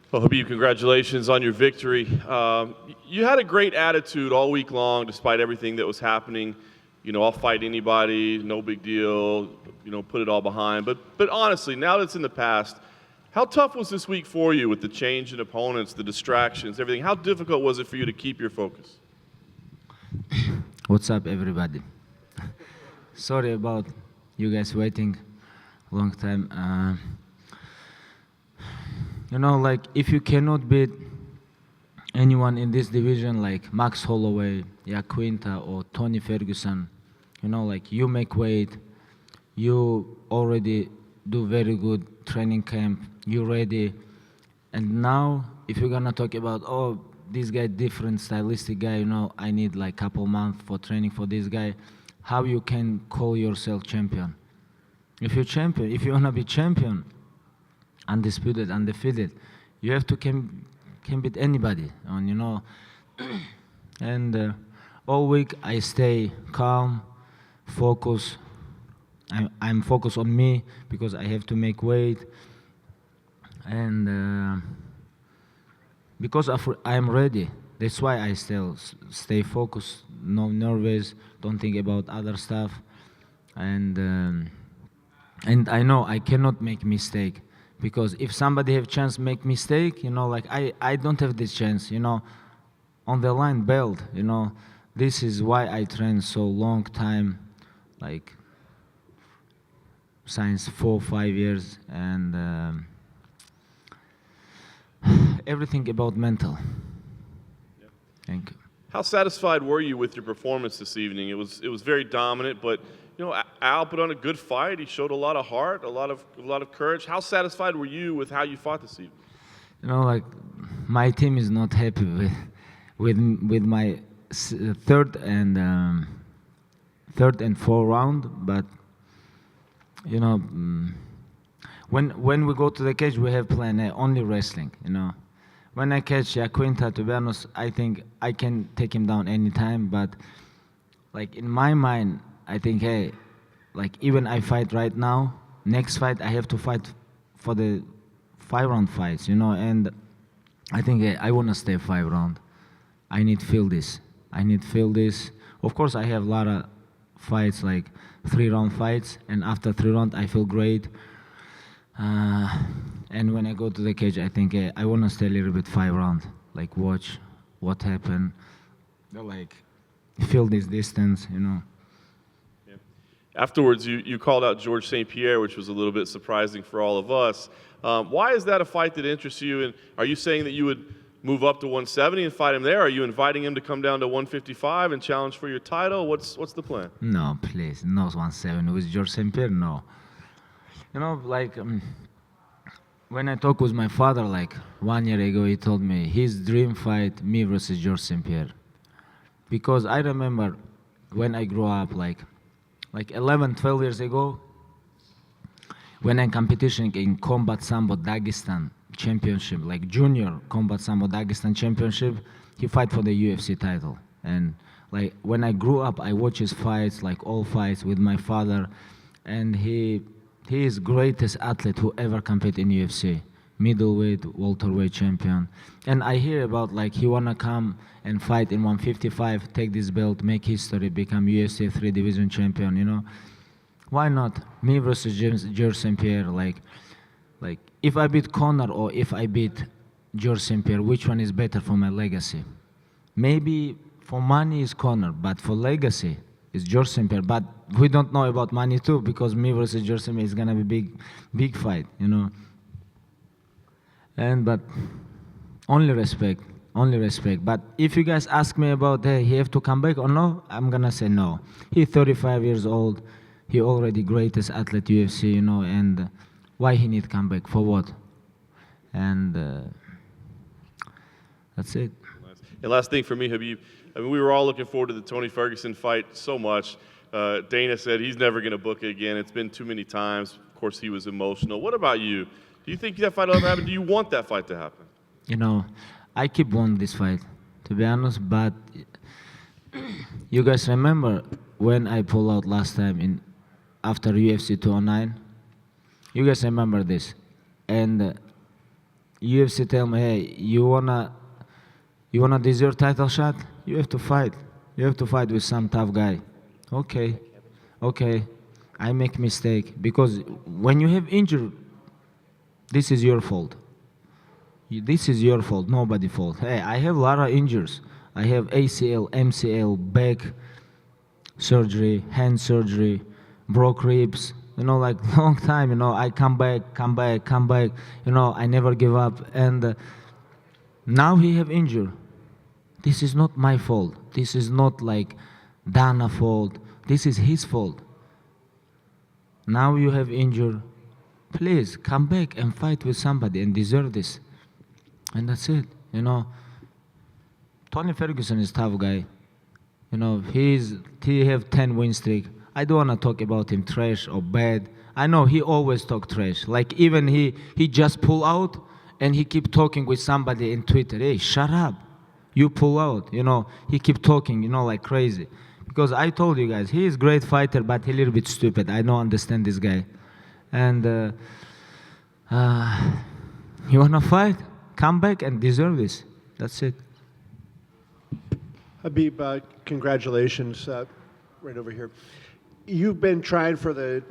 Well, Khabib, congratulations on your victory. You had a great attitude all week long, despite everything that was happening. You know, I'll fight anybody, no big deal. You know, put it all behind. But honestly, now that it's in the past, how tough was this week for you with the change in opponents, the distractions, everything? How difficult was it for you to keep your focus? What's up, everybody? Sorry about you guys waiting a long time. You know, like, if you cannot beat anyone in this division, like Max Holloway, Iaquinta, or Tony Ferguson, you know, like, you make weight, you already do very good training camp, you ready, and now, if you're gonna talk about, oh, this guy different stylistic guy, you know, I need like couple months for training for this guy, how you can call yourself champion? If you're champion, if you wanna be champion, undisputed, undefeated, you have to can beat anybody, and you know. And all week I stay calm, focus. I'm focused on me because I have to make weight, and because I'm ready. That's why I still stay focused, no nervous, don't think about other stuff, and I know I cannot make mistake. Because if somebody have chance make mistake, you know, like I don't have this chance, you know, on the line belt, you know. This is why I train so long time, like since 4-5 years, and everything about mental. Yep. Thank you. How satisfied were you with your performance this evening? It was very dominant, but you know, Al put on a good fight. He showed a lot of heart, a lot of courage. How satisfied were you with how you fought this evening? You know, like, my team is not happy with my third and fourth round, but you know, when we go to the cage, we have plan A, only wrestling. You know, when I catch Iaquinta, to be honest, I think I can take him down anytime. But like, in my mind, I think, hey, like, even I fight right now, next fight I have to fight for the 5-round fights, you know, and I think, hey, I want to stay 5-round. I need feel this. I need feel this. Of course, I have a lot of fights, like 3-round fights, and after 3 rounds, I feel great. And when I go to the cage, I think, hey, I want to stay a little bit 5-round, like, watch what happened, like, feel this distance, you know. Afterwards, you called out George St-Pierre, which was a little bit surprising for all of us. Why is that a fight that interests you? And are you saying that you would move up to 170 and fight him there? Are you inviting him to come down to 155 and challenge for your title? What's the plan? No, please, no 170 with George St-Pierre, no. You know, like, when I talked with my father, like 1 year ago, he told me his dream fight, me versus George St-Pierre. Because I remember when I grew up, like 11, 12 years ago, when I competition in Combat Sambo Dagestan Championship, like Junior Combat Sambo Dagestan Championship, he fight for the UFC title. And like, when I grew up, I watch his fights, like all fights with my father, and he is greatest athlete who ever compete in UFC. Middleweight, welterweight champion. And I hear about, like, he wanna come and fight in 155, take this belt, make history, become UFC 3 division champion, you know. Why not? Me versus George St-Pierre, like, if I beat Conor or if I beat George St-Pierre, which one is better for my legacy? Maybe for money is Conor, but for legacy is George St-Pierre. But we don't know about money too, because me versus George St-Pierre is gonna be big fight, you know. But only respect. But if you guys ask me about, hey, he have to come back or no, I'm gonna say no. He's 35 years old. He already greatest athlete UFC, you know, and why he need come back? For what? And that's it. And last thing for me, Khabib, I mean, we were all looking forward to the Tony Ferguson fight so much. Dana said he's never going to book it again. It's been too many times. Of course, he was emotional. What about you? Do you think that fight will ever happen? Do you want that fight to happen? You know, I keep wanting this fight, to be honest, but you guys remember when I pulled out last time after UFC 209? You guys remember this. And UFC tell me, hey, you wanna deserve title shot? You have to fight. You have to fight with some tough guy. Okay, okay. I make mistake because when you have injured, this is your fault. This is your fault, nobody fault. Hey, I have a lot of injuries. I have ACL, MCL, back surgery, hand surgery, broke ribs. You know, like long time. You know, I come back, come back, come back. You know, I never give up. And now he have injured. This is not my fault. This is not like Dana's fault. This is his fault. Now you have injured. Please come back and fight with somebody and deserve this. And that's it. You know, Tony Ferguson is a tough guy. You know, he have 10 win streak. I don't want to talk about him trash or bad. I know he always talk trash. Like even he just pull out and he keep talking with somebody in Twitter. Hey, shut up. You pull out. You know, he keep talking, you know, like crazy. Because I told you guys, he is great fighter, but he a little bit stupid. I don't understand this guy. And you want to fight? Come back and deserve this. That's it. Khabib, congratulations, right over here. You've been trying for the,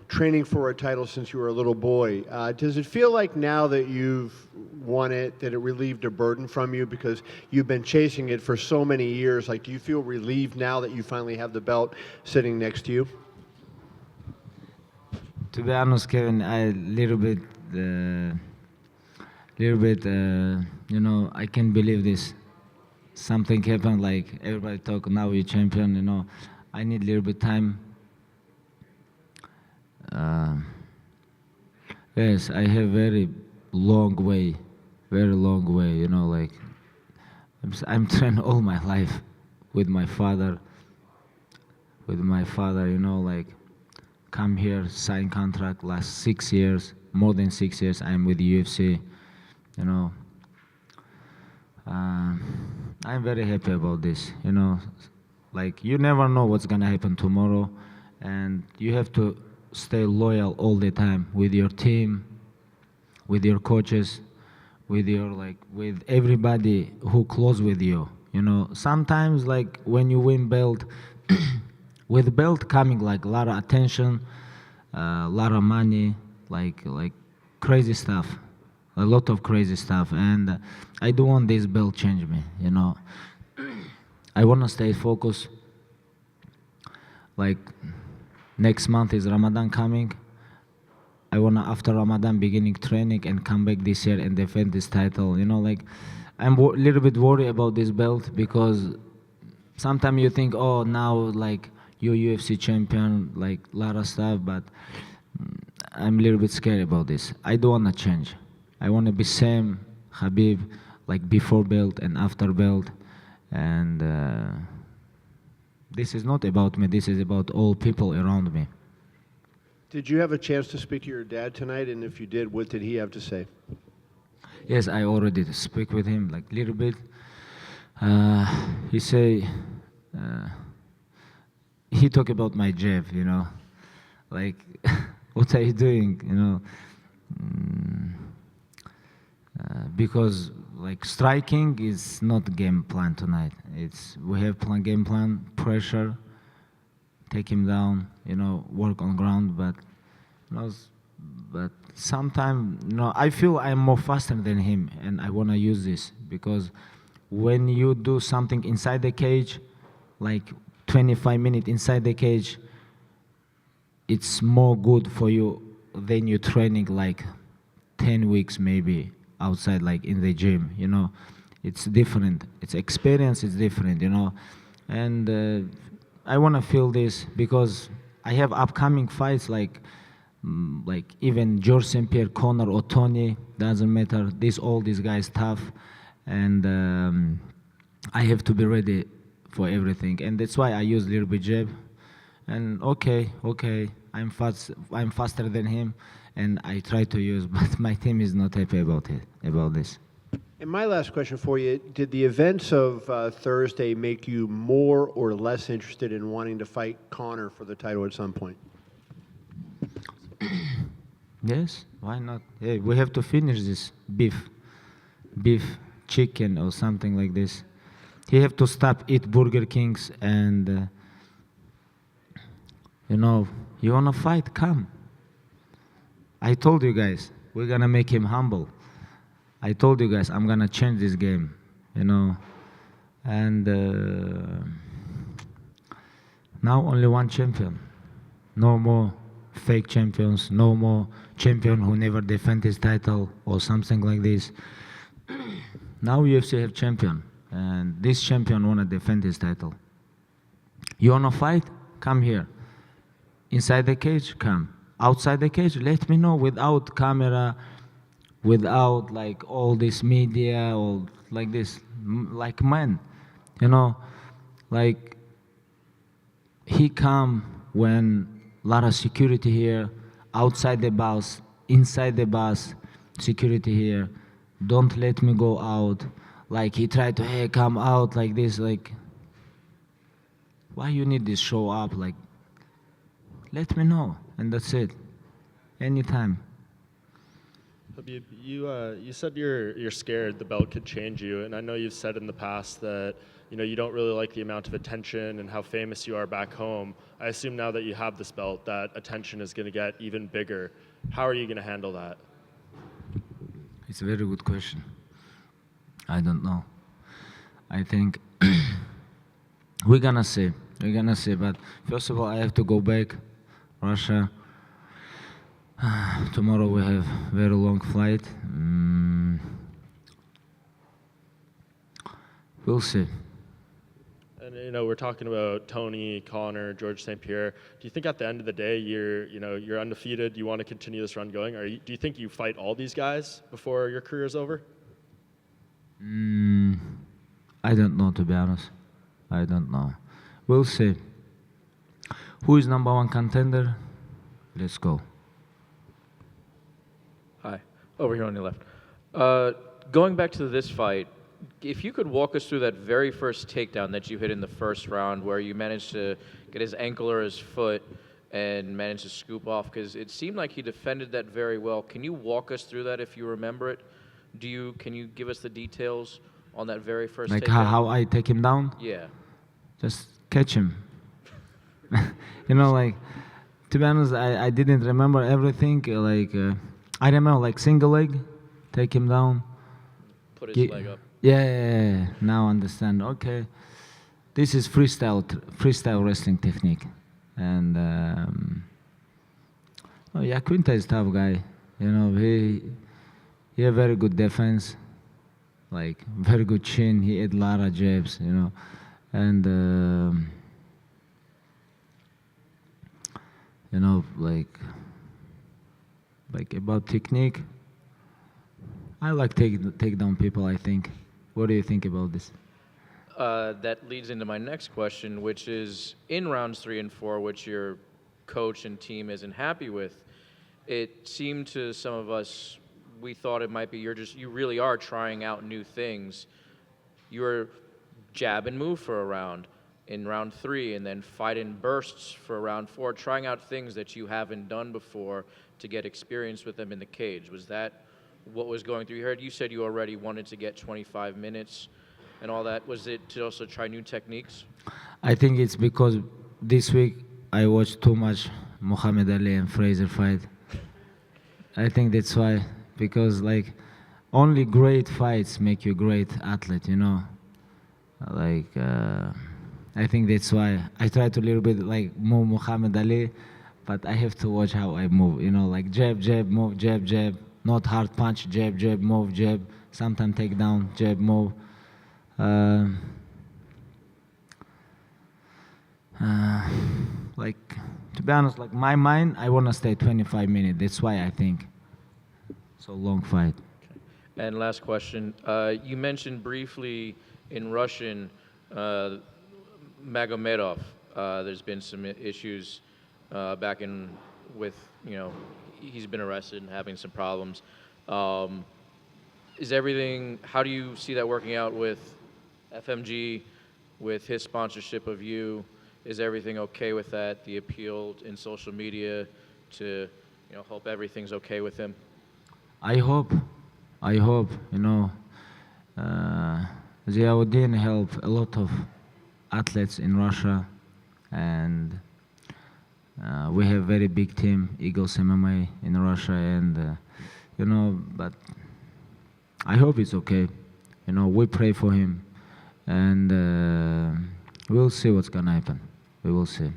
training for a title since you were a little boy. Does it feel like now that you've won it, that it relieved a burden from you because you've been chasing it for so many years? Like, do you feel relieved now that you finally have the belt sitting next to you? To be honest, Kevin, I I can't believe this. Something happened, like everybody talk, now you're champion, you know. I need a little bit time. Yes, I have very long way, you know, like I'm trained all my life with my father, you know, like come here, sign contract last 6 years, more than 6 years I'm with the UFC, you know. I'm very happy about this, you know, like you never know what's gonna happen tomorrow, and you have to stay loyal all the time with your team, with your coaches, with everybody who close with you. You know, sometimes like when you win belt, with belt coming like a lot of attention, a lot of money, like crazy stuff, a lot of crazy stuff, and I don't want this belt change me. You know, I wanna stay focused. Like next month is Ramadan coming. I wanna after Ramadan beginning training and come back this year and defend this title. You know, like I'm a little bit worried about this belt because sometimes you think, oh, now like you're UFC champion, like a lot of stuff, but I'm a little bit scared about this. I don't wanna change. I wanna be same Khabib, like before belt and after belt, and this is not about me. This is about all people around me. Did you have a chance to speak to your dad tonight? And if you did, what did he have to say? Yes, I already speak with him like little bit. He say, he talk about my jab, you know, like what are you doing, you know, because like striking is not game plan tonight. We have game plan, pressure, take him down, you know, work on ground, but sometimes, you know, I feel I'm more faster than him, and I want to use this because when you do something inside the cage, like 25 minutes inside the cage, it's more good for you than you training like 10 weeks maybe outside, like in the gym, you know. It's different. It's experience is different, you know. And I want to feel this because I have upcoming fights like even George St-Pierre, Conor or Tony, doesn't matter. All these guys tough, and I have to be ready for everything. And that's why I use a little bit jab. And okay, I'm faster than him, and I try to use, but my team is not happy about this. And my last question for you, did the events of Thursday make you more or less interested in wanting to fight Conor for the title at some point? Yes, why not? Hey, we have to finish this beef. beef, chicken or something like this. He have to stop eat Burger Kings and you wanna fight? Come. I told you guys, we're gonna make him humble. I told you guys, I'm gonna change this game, And now only one champion. No more fake champions, no more champion who never defend his title or something like this. Now UFC have champion, and this champion wanna defend his title. You wanna fight? Come here. Inside the cage, come. Outside the cage, let me know without camera, without like all this media or like this, like men, like he come when lot of security here, outside the bus, inside the bus, security here. Don't let me go out. Like he tried to, hey, come out like this, like why you need this show up? Like let me know, and that's it. Anytime. Khabib, you said you're scared the belt could change you, and I know you've said in the past that you don't really like the amount of attention and how famous you are back home. I assume now that you have this belt, that attention is going to get even bigger. How are you going to handle that? It's a very good question. I don't know. I think we're gonna see. But first of all, I have to go back, Russia. Tomorrow we have very long flight. We'll see. And we're talking about Tony, Conor, George St-Pierre. Do you think at the end of the day you're undefeated? You want to continue this run going? Do you think you fight all these guys before your career is over? I don't know, to be honest. I don't know. We'll see. Who is number one contender? Let's go. Hi, over here on your left. Going back to this fight, if you could walk us through that very first takedown that you hit in the first round where you managed to get his ankle or his foot and managed to scoop off, because it seemed like he defended that very well. Can you walk us through that if you remember it? Can you give us the details on that very first like takedown? how I take him down? Yeah. Just catch him. Like, to be honest, I didn't remember everything. I remember like single leg, take him down. Put his leg up. Yeah. Now understand. Okay, this is freestyle wrestling technique, and Iaquinta is a tough guy. He have very good defense, like very good chin. He had a lot of jabs, and like about technique. I like take down people, I think. What do you think about this? That leads into my next question, which is in rounds 3 and 4, which your coach and team isn't happy with. It seemed to some of us, we thought it might be you really are trying out new things. You were jab and move for a round in round 3, and then fight in bursts for round 4, trying out things that you haven't done before to get experience with them in the cage. Was that what was going through your head? You said you already wanted to get 25 minutes and all that. Was it to also try new techniques? I think it's because this week I watched too much Muhammad Ali and Frazier fight. I think that's why, because like only great fights make you a great athlete, I think that's why I try to a little bit like move Muhammad Ali, but I have to watch how I move, like jab, move, jab, not hard punch, jab, move, jab, sometimes take down, jab, move. Like, to be honest, like my mind, I want to stay 25 minutes. That's why I think so long fight. Okay. And last question. You mentioned briefly in Russian, Magomedov. There's been some issues back in with, he's been arrested and having some problems. Is everything, how do you see that working out with FMG, with his sponsorship of you? Is everything okay with that? The appeal in social media to, hope everything's okay with him? I hope, Ziauddin helped a lot of athletes in Russia, and we have very big team, Eagles MMA in Russia, and but I hope it's okay. We pray for him, and we'll see what's gonna happen. We will see.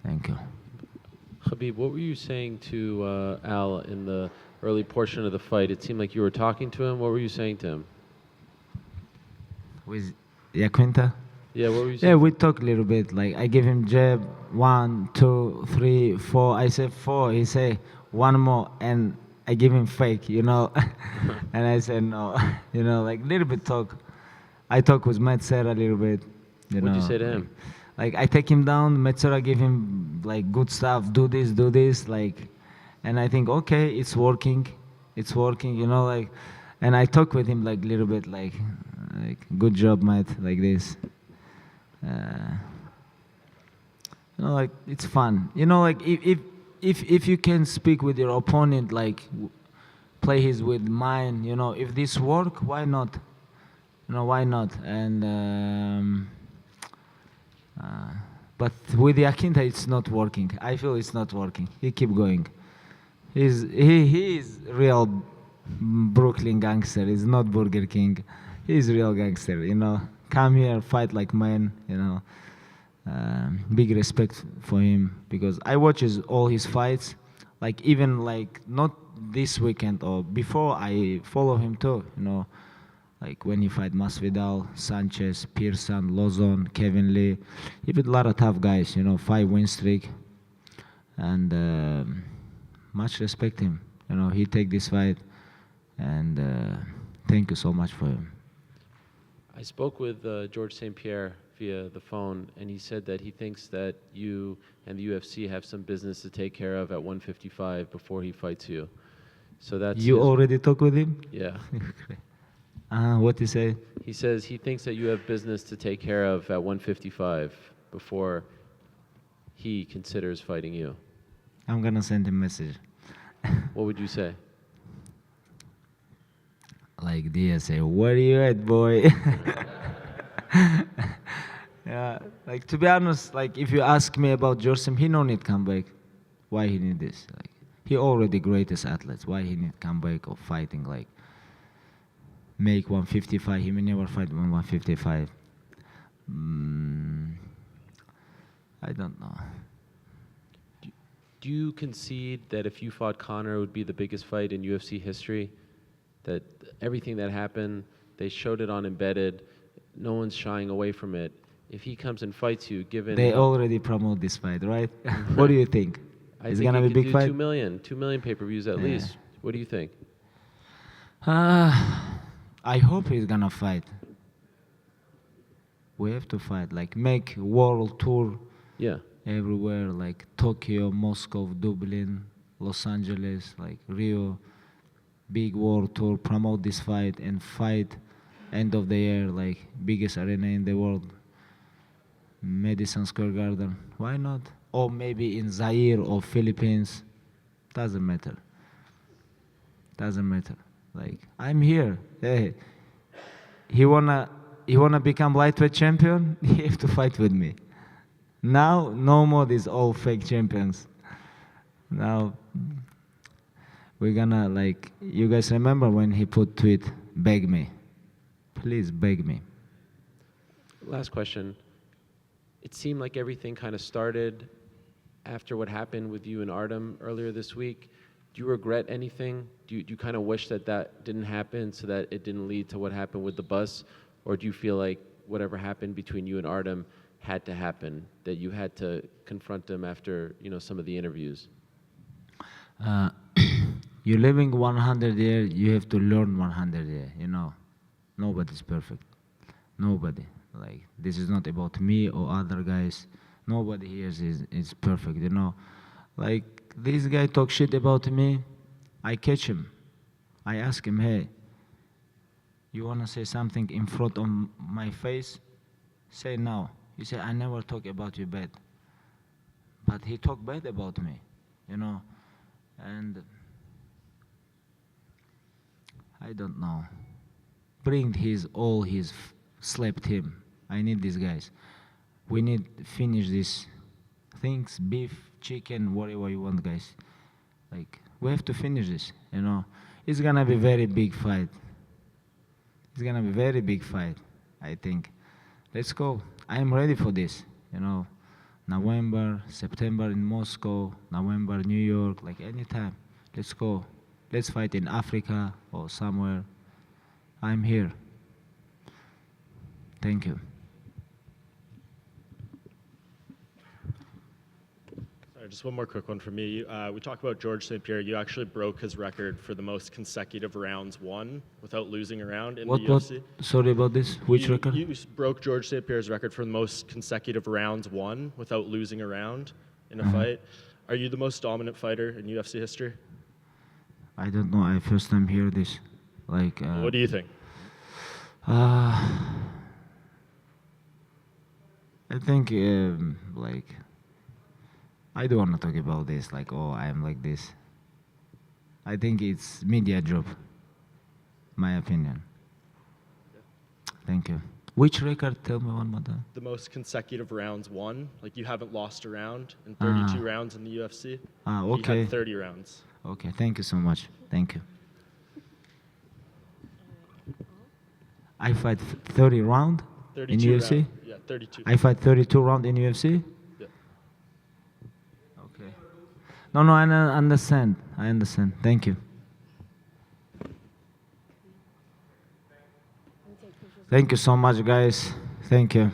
Thank you. Khabib, what were you saying to Al in the early portion of the fight? It seemed like you were talking to him. What were you saying to him? With Iaquinta? Yeah, what were you saying? Yeah, we talk a little bit. Like I give him jab, 1, 2, 3, 4. I say 4. He say 1 more, and I give him fake, and I said no, like little bit talk. I talk with Metzer a little bit. What'd you say to him? Like I take him down. Metzer give him like good stuff. Do this, like, and I think okay, it's working, like, and I talk with him like little bit, like good job, mate, like this. Like it's fun. Like if you can speak with your opponent, like play his with mine, if this work, why not? Why not? And but with Iaquinta, it's not working. I feel it's not working. He keep going. He is real Brooklyn gangster. He's not Burger King. He's real gangster. Come here, fight like man. Big respect for him because I watches all his fights. Like even like not this weekend or before, I follow him too. Like when he fight Masvidal, Sanchez, Pearson, Lozon, Kevin Lee, he beat a lot of tough guys. 5-win streak, and much respect him. He take this fight, and thank you so much for him. I spoke with George St-Pierre via the phone, and he said that he thinks that you and the UFC have some business to take care of at 155 before he fights you. So that's you already talk with him? Yeah. What he say? He says he thinks that you have business to take care of at 155 before he considers fighting you. I'm gonna send him a message. What would you say? Like Dia say, where you at, boy? Yeah, like to be honest, like if you ask me about Jorsim, he no need comeback. Why he need this? Like he already greatest athlete. Why he need comeback or fighting? Like make 155. He may never fight 155. I don't know. Do you concede that if you fought Conor, it would be the biggest fight in UFC history? That everything that happened, they showed it on Embedded. No one's shying away from it. If he comes and fights you, given They already promote this fight, right? What do you think? It's gonna be a big fight. 2 million pay-per-views at least. What do you think? I hope he's gonna fight. We have to fight. Like make world tour. Yeah. Everywhere, like Tokyo, Moscow, Dublin, Los Angeles, like Rio. Big world tour, promote this fight and fight end of the year, like biggest arena in the world, Madison Square Garden. Why not? Or maybe in Zaire or Philippines. Doesn't matter. Like I'm here. Hey, he wanna become lightweight champion. He have to fight with me. Now no more these all fake champions. Now. We're gonna, like, you guys remember when he put tweet, beg me. Please beg me. Last question. It seemed like everything kind of started after what happened with you and Artem earlier this week. Do you regret anything? Do you kind of wish that didn't happen so that it didn't lead to what happened with the bus? Or do you feel like whatever happened between you and Artem had to happen, that you had to confront him after, some of the interviews? You're living 100 years, you have to learn 100 years, Nobody's perfect. Nobody. Like, this is not about me or other guys. Nobody here is perfect, Like, this guy talk shit about me, I catch him. I ask him, hey, you want to say something in front of my face? Say no. He said, I never talk about you bad. But he talk bad about me, And I don't know. bring his slap team. I need these guys. We need to finish these things, beef, chicken, whatever you want, guys. Like, we have to finish this, you know. It's gonna be very big fight. It's gonna be very big fight, I think. Let's go. I am ready for this, you know. November, September in Moscow, November, New York, like anytime. Let's go. Let's fight in Africa or somewhere. I'm here. Thank you. Just one more quick one from me. We talked about George St-Pierre. You actually broke his record for the most consecutive rounds won without losing a round in the UFC. Sorry about this. Which record? You broke George St-Pierre's record for the most consecutive rounds won without losing a round in a fight. Are you the most dominant fighter in UFC history? I don't know. I first time hear this. Like. What do you think? I think like. I don't want to talk about this, like, oh, I am like this. I think it's media job, my opinion. Thank you. Which record? Tell me one more time. The most consecutive rounds won. Like, you haven't lost a round in 32 rounds in the UFC. Okay. You had 30 rounds. Okay, thank you so much. Thank you. I fight 30 round in 32 UFC? round. Yeah, 32. I fight 32 round in UFC? Yeah. Okay. No, I understand. I understand. Thank you. Thank you so much, guys. Thank you.